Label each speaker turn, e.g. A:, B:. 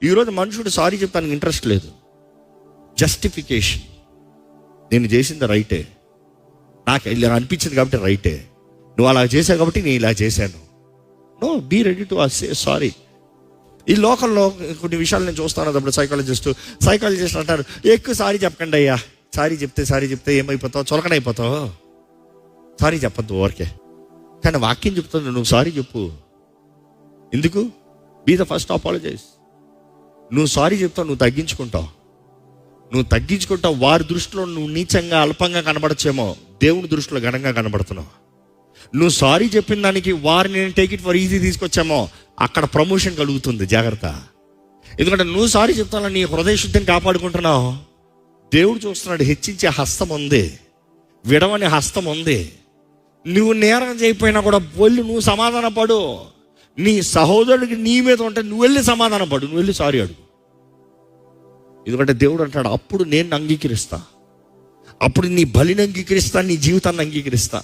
A: ఈరోజు మనుషుడు sorry చెప్తానికి interest లేదు. జస్టిఫికేషన్, నేను చేసింది రైటే, నాకు ఇలా అనిపించింది కాబట్టి రైటే, నువ్వు అలా చేసావు కాబట్టి నేను ఇలా చేశాను. No, be ready to say sorry. ఈ లోకంలో కొన్ని విషయాలు నేను చూస్తాను. అప్పుడు సైకాలజిస్ట్ అంటారు, ఎక్కువ సారీ చెప్పకండి అయ్యా, సారీ చెప్తే ఏమైపోతావు, చులకనైపోతావు, సారీ చెప్పద్దు ఓరికే. కానీ వాక్యం చెప్తుంది, నువ్వు సారీ చెప్పు. ఎందుకు? Be the first apologise. నువ్వు సారీ చెప్తావు, నువ్వు తగ్గించుకుంటావు. వారి దృష్టిలో నువ్వు నీచంగా అల్పంగా కనబడచ్చేమో, దేవుని దృష్టిలో ఘనంగా కనబడుతున్నావు. నువ్వు సారీ చెప్పిన దానికి వారిని నేను టేక్ ఇట్ ఫర్ ఈజీ తీసుకొచ్చామో, అక్కడ ప్రమోషన్ కలుగుతుంది. జాగ్రత్త. ఎందుకంటే నువ్వు సారీ చెప్తానని నీ హృదయ శుద్ధిని కాపాడుకుంటున్నావు. దేవుడు చూస్తున్నాడు, హెచ్చించే హస్తం ఉంది, విడవని హస్తం ఉంది. నువ్వు నేరం చేయకపోయినా కూడా వెళ్ళి నువ్వు సమాధాన పడు. నీ సహోదరుడికి నీ మీద ఉంటే నువ్వు వెళ్ళి సమాధాన పడు, నువ్వు వెళ్ళి సారీ అడుగు. ఎందుకంటే దేవుడు అంటాడు, అప్పుడు నేను అంగీకరిస్తా, అప్పుడు నీ బలిని అంగీకరిస్తా, నీ జీవితాన్ని అంగీకరిస్తా.